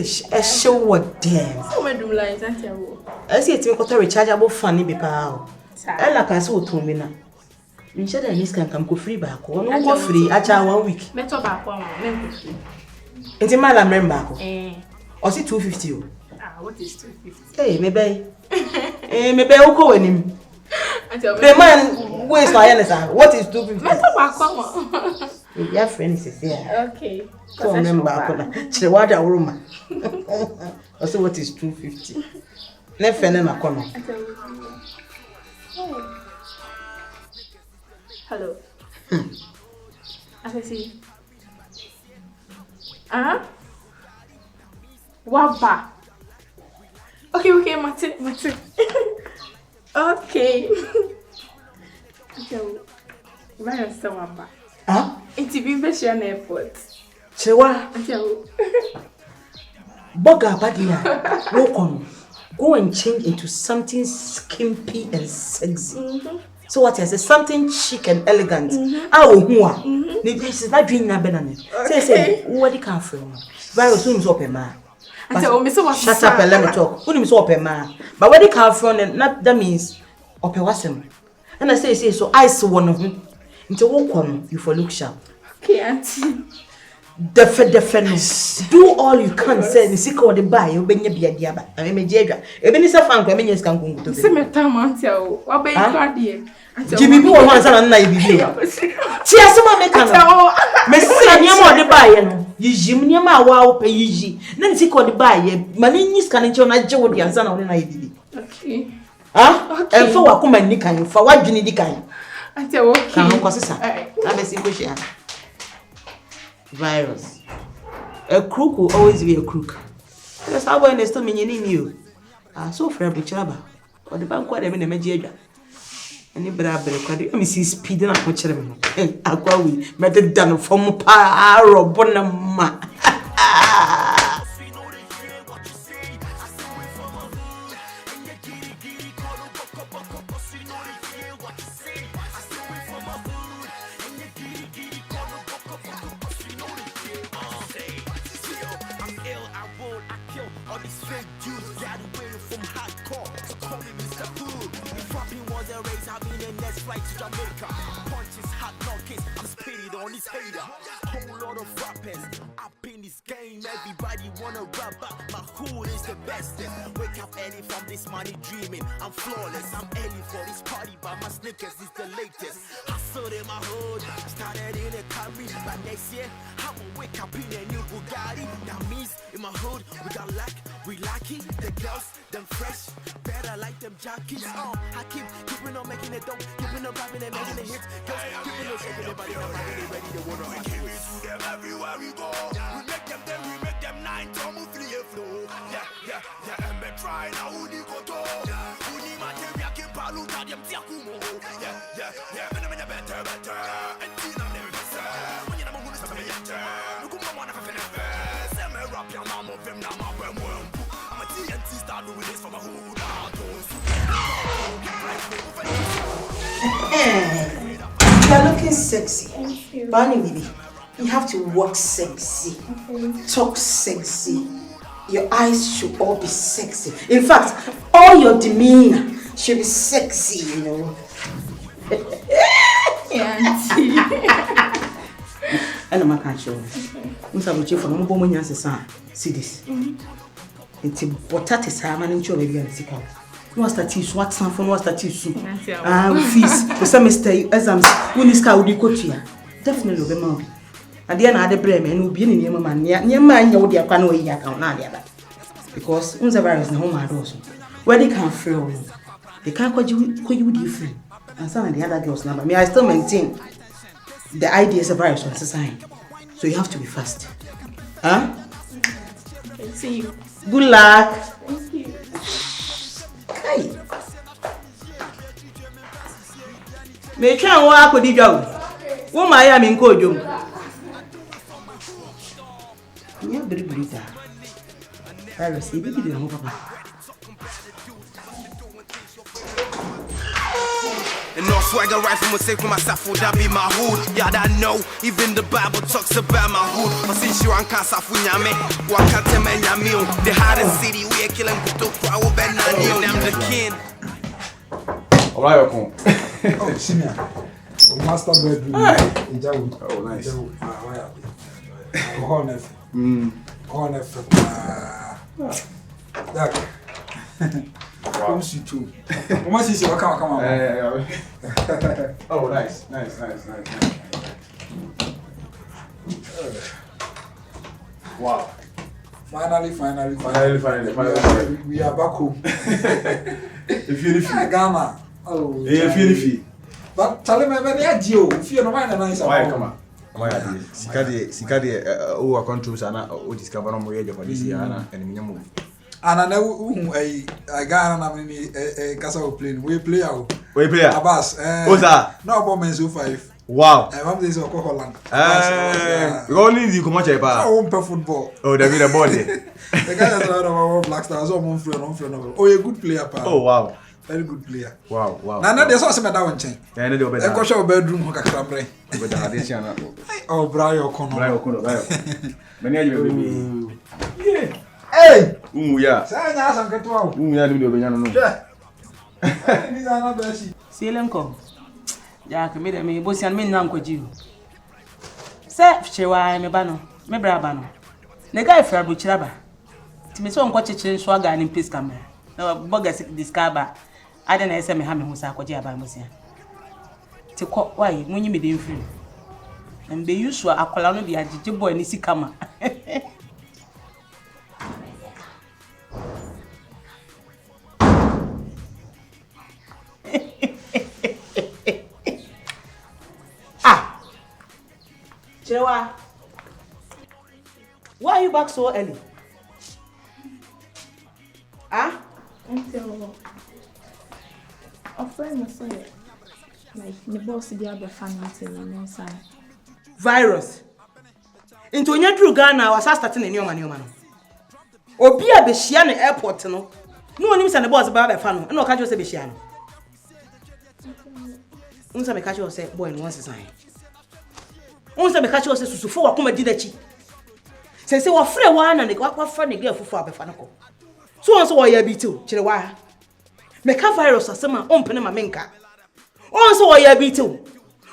English. Show what damn. So me do like that you. I see it me got a rechargeable funny be pal. Ella can so to me now. Instead of his can come go free back. One go free at 1 week. Me talk back one free. It's a man member. Or see 250. What is 250? Hey, maybe. Maybe I'll go with him. The man waste my answer. What is 250? Me talk back one. Your friends is here. Okay. So remember, Chewada room. Also, what is 250? Never in a corner. Hello. I see. Waba. Okay, Mate. Okay. Where is the Waba? It's a Vivian airport. Chewa. Boga Badia. Walk on. Go and change into something skimpy and sexy. So what is it? Something chic and elegant. This is not doing that banana. Say, what you can feel? Virus soon is open, man. Shut up and let me talk. Who is open, man? But what you can feel, that means open wasm. And I say, so I saw one of them. Into walk on, you for look sharp. Okay, auntie. Definitely. Do all you can say. You see, call the buy. You bring your beer, dear. I mean, Jedra. Even if I'm coming, you can go to see me, Tom, auntie. What be your dear? Jimmy, you want some night with you. See, I saw my mechanic. Messi, you want the buy. You Jimmy, my wow, pay you. Then see, call the buy. Money is can't show my job. The answer on night. Okay. And for what come and nick and for what you need the kind. Auntie, okay. Come on, sister. I'm a simple share. Virus. A crook will always be a crook. That's how I understand me in you. So fair, but Chaba. Or the bank, what I mean, a major. And the brother, let me see speeding up my children. I go with method done from Paro Bonama. Everybody wanna rub up, my hood is the best. Wake up early from this money dreaming, I'm flawless. I'm early for this party, but my sneakers is the latest. Hustle in my hood, started in a Camry, but next year I'ma wake up in a new Bugatti. That means in my hood we got luck, we lucky. The girls, them fresh, better like them jockeys. I keeping on making it dope, keeping on rapping and making it hits. Girls, keeping on shaking their body, now they ready to wanna rock. We give it to them everywhere we go. We make them then we make them 9 to move free flow. Yeah, and me try now who ni go to. Who ni material can palu ta them tiakumo. Yeah, me better. And tina me better. When you know who is me better. Look who wanna have an say me rap your mama of them now my brain. I'm a TNT star doing this for my hood. You're looking sexy. Barney, baby. You have to walk sexy, talk sexy. Your eyes should all be sexy. In fact, all your demeanor should be sexy, you know. Auntie. And I can't show you. I'm sorry for no woman answers. See this. It's a potato salmon and baby and sick out. What's that tea? What's that for? What's that tea? Fees. The semester exams. When is car would you go to? Definitely, be more. And then I had a breme and will be in your man. Your man, you dear canoe, because unza virus na home also. Where they can't feel, they can't call you free. And some of the other girls number. Me, I still maintain the idea is a virus on society. So you have to be fast. Huh? Okay, see you. Good luck. Thank you. Hey. Me try and walk with the job. What my am in Kojo? Yeah, very brutal. Virus, you didn't know papa. And no swagger right from a safe for myself, would that be my hood? Yeah, I know, even the Bible talks about my hood. I see Fish you and Casafu Yame, Wakatema Yamil, the hardest city we are killing Kutoku, I will bend on I'm the king. Alright, Oh, senior. Master bedroom. Oh, nice. Honest. That. Wow. Too. How is your come on? Oh, nice. Wow. Finally. We are back home. If you Ghana. Oh. if you But tell me about the Gio. If you don't mind, nice. why come on? Why are they? Sikadi, oh, controls and oh, discover no more for this year and minimum. And I know a Ghana a castle plane. We play out. Abbas. What's that? No bomb so 5. Wow. I'm this is Holland. Only the come I won't play football. Oh, they will body. The guy that's out of our Black Stars, on friend. Oh, a good player, pa. Oh, wow. Very good player. Wow. Now, there's also a down chain. And they'll be I go show bedroom. Oh, Brian O'Connor. Many of you. Hey! Yeah. Say, I some get wow. Yeah, do the These are not bad. See them come. Jack made me bossy and me nanko you. Say, Chewa, me bano, me brabano. The guy for Buchaba. Timmy so unquatched swagger and in peace camera. No, bogus discover. I don't say me hammer who's a quadia by Musia. To call why when you made him free. And be usual a colano be a jibo and isi kama. Chewa, why are you back so early? A friend was saying, like, the boss did have a financing on your side. Virus. Into your true Ghana was starting in your man. Obia Beshian airport, no. No one is an boss about a fan, and no catch us a Beshian. Unsa me catch us say, boy, and once a sign. Unsa me catch us to for come didachi. Say, what free one and the what funny girl for a fanaco. So on so why be too, Chilewa. Make a virus or some open my menka. Also, why be too.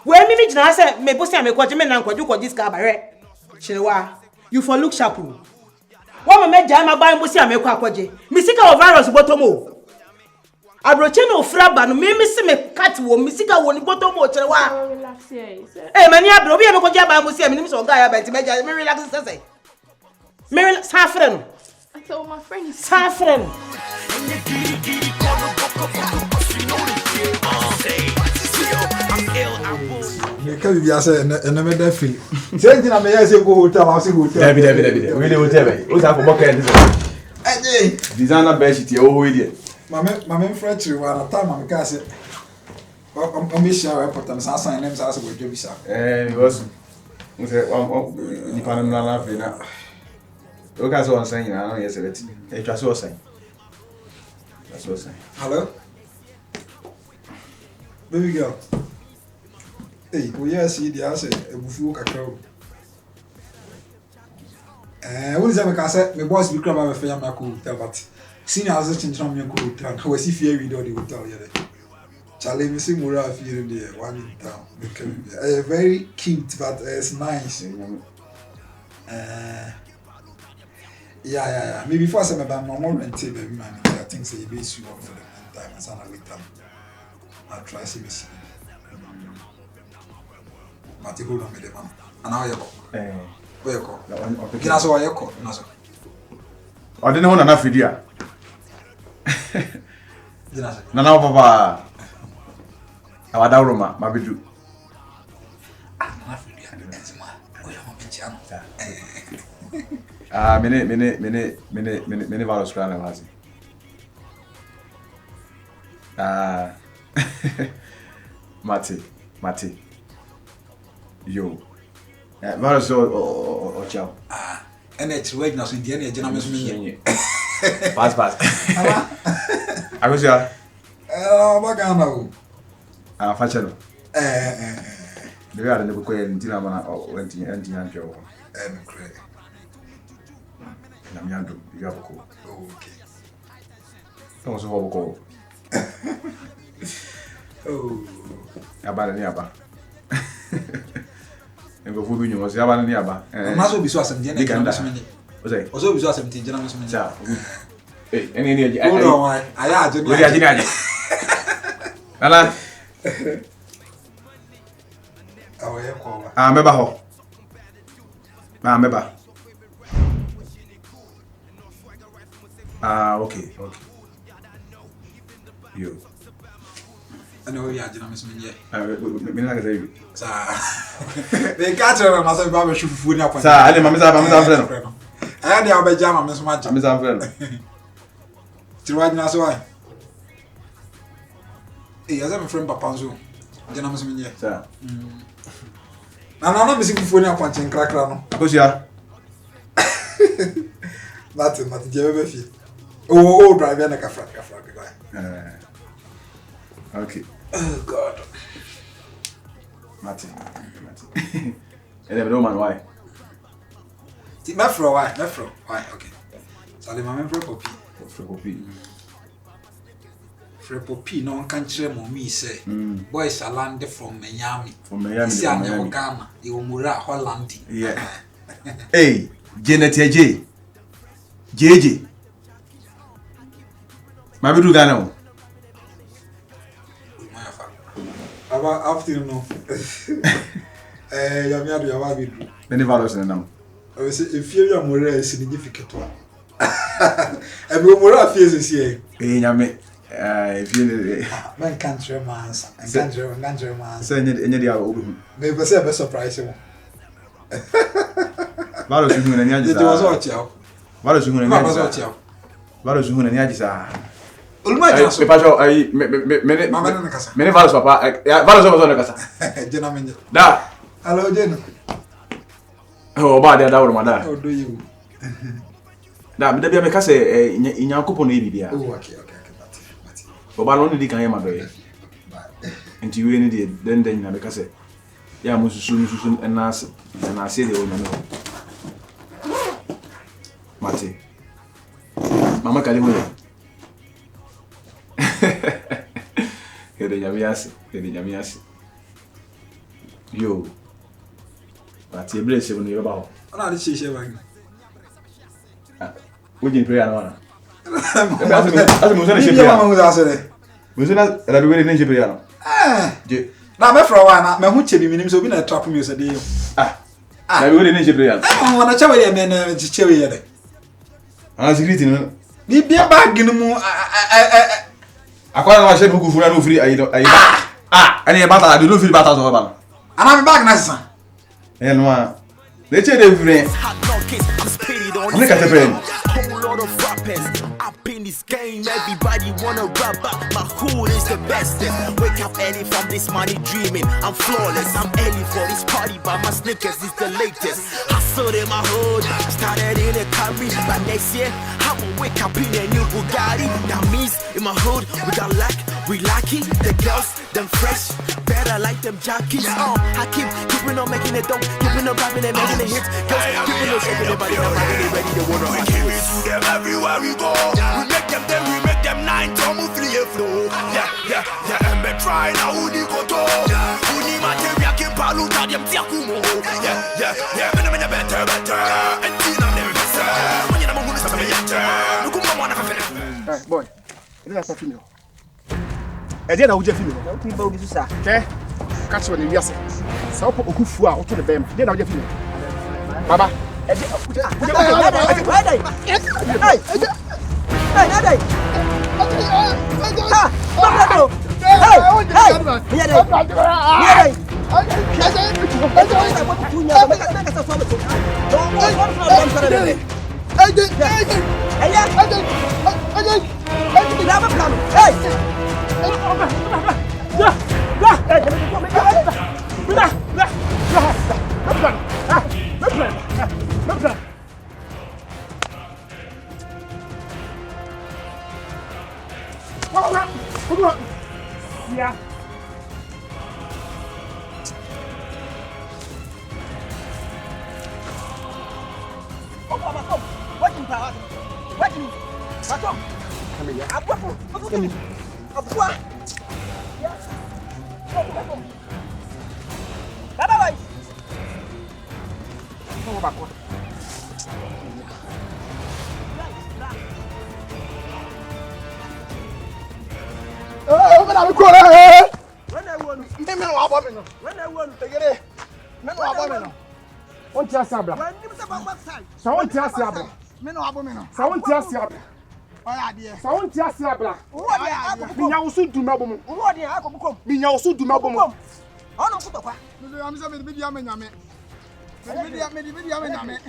When me I said, me bossy me quadrament and quadruple this cabaret. Chilewa, you for look sharp. What me jama buy bossy me quaje. Misika virus bottomo. Abrocheno fraba no me me cat wo misika woni bottomo chilewa. Relax here. Eh, many abro be me quaja buy bossy me so guy about me relax say. Me saffron. I told my friend Saffron. Can you say and never feel? Saying I may say go hotel, I'll say hotel. David. Really hotel. What's up for bucket? Hey, designer best it oh idiot. My French one time I'm casting. I'm sure I put them sign names as a good job. It was you can laugh now. Look at what I'm saying now, yesterday. It was what saying. That's what saying. Hello? Baby girl. Hey, we are see the answer. A buffalo cacao. What is that? Because I said, my boss will come out of a hotel, but senior has a change from your hotel. How was if you read all the hotel? Charlie, me see more of you there, one in town. Very cute, but it's nice. Yeah. Maybe before I say my mom and table, man, I think say you be sure for the time and son with them. I'll try to see. But you hold on with the man. And how you go? Where you go? Get us where you go. I didn't want enough video. Nana papa. I was down Roma, my bidu. Many virus clan was Mati. Yo. Virus or chow. And it's right now, so Indiana gentlemen. Pass. I was here. Bagano. Fashion. The other never quit until I went to Antianjo. And cray. Namiando, you have a call. Okay. Don't so hold a call. Oh. About the Niaba. And go for you was Yaban Niaba. And also be so as a dinner. Also be so as a dinner. Hey, any oh, I had to. Ala. Oh, yeah, call. Meba ho. Meba. Okay. You. I know you are Miss Minya. Me like say you. Sir. They catch her and I said, Baba should food up. Sir, I am Mr. friend. I had the Abajama, Miss Match. Mr. friend. To ride now, so I. Hey, as I'm a friend, Papanzo. General Minya. Sir. I'm not missing food up punching crack. Because you are. Nothing, Jeff. Oh, drive in a café. Okay. Oh, God. Martin. And then no man, why? Mefro, why? Why? Okay. So I'm a member of Frepopi, no one can tell me, say, boys are landed from Miami. See, I'm never Ghana, you Mura, Holland. Yeah. Hey, Janet JJ. Maybe do Ghana. About afternoon. Yamiadu Yawabi. Many values in them. I say, if you're more significant one. And we more fears here. Hey, Yami. If you man can't romance and can't romance. Send it any other. Maybe say a surprise. Values you and Yaji was what you. Values you and Yaji. Values you and Yaji. Many values, Papa. Values on the casa. Gentlemen. Da. Hello, Jen. Oh, bad, that would matter. How do you? That maybe I can say in your coupon, maybe. Oh, okay. But I only can hear my boy. And you any day, then I can say, yeah, most soon, and I say the old man. Mate. Mama Kalimwe. Yamiasi. Yo. But you bless you when you're about. I'm not sure. Would you pray? I now, my for a while, my much be meaning so be a trap music. I will in Egypt. I want to tell you, man, cherry. I was greeting. Be a bag in the moon. I quite know I said who for free. I any about I do feel about us. And I'm back, Nassa. And one. They tell every. Look at the friend. Up in this game, everybody wanna rap up. My hood is the best. Wake up early from this money dreaming. I'm flawless, I'm early for this party, but my sneakers is the latest. Hustle in my hood, started in a curry. But next year, I will wake up in a new Bugatti. That means in my hood, we got luck, we lucky. The girls, them fresh, better like them jockeys. I keeping on making it dope, keeping on rapping and making it hits. Girls, keeping on shaking their body, they ready to wanna rock. Give it to them everywhere we go. We make them 9 to move free flow. Yeah, and be try now who ni go to. Who ni material can palu ta them tiakumo. Yeah, me better. And tina never better. When you never want to say yeah. Look come on na boy. It is a female. E dey na wo je female. Na wo ba obi so sa. Ke catch when you yes. Sa opo okufu a wo to the bem. Dey na wo je female. Baba. Hey, yeah. On tient ça, bla. Ça, on tient ça, bla. Ça, on tient ça, bla. Ça, on tient ça, bla. Minya osu duma bomu. Minya osu duma bomu. Ono kuto kwa. Amisa me bidi ame nyame. Bidi ame nyame.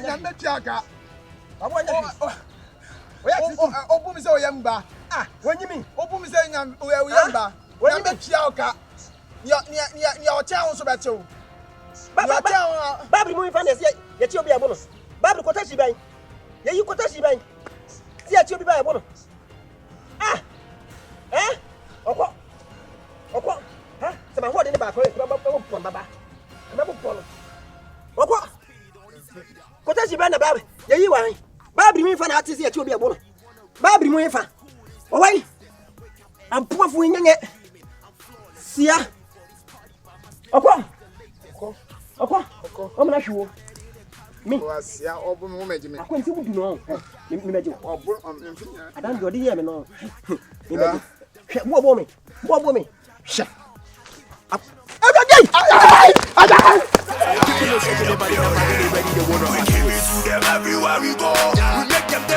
Nyame tiaka. Obu mi se oyamba. Ah, wonyimi. Obu mi se nyam oyamba. Nyame tiaka. Ni o tia won so bete o. Babri mu fa na ye ti obi abo no. Babri kota shi ban. Ye yi kota shi ban. Ti ye ti obi ba abo no. Ah. Okwo. Ha? Se ma ho de ne ba ko e ba pon baba. Ma bo pon. Okwo. Kota shi ban na babri. Ye yi wan. Babri mu fa na ati se ye ti obi abo no. Babri mu fa. O wai. Ampuafu nyenye. Sia. Okwo. Omna hwo. Mi. Wasia obu mi meji mi. Akwanti mu no. Mi meji. Obu mfinya. Adan do de ye me no. Mi meji. Hwe bo mi. Hwe. Everywhere we go,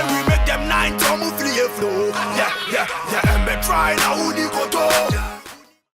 we make them 9 to move free flow. Yeah, and they try now.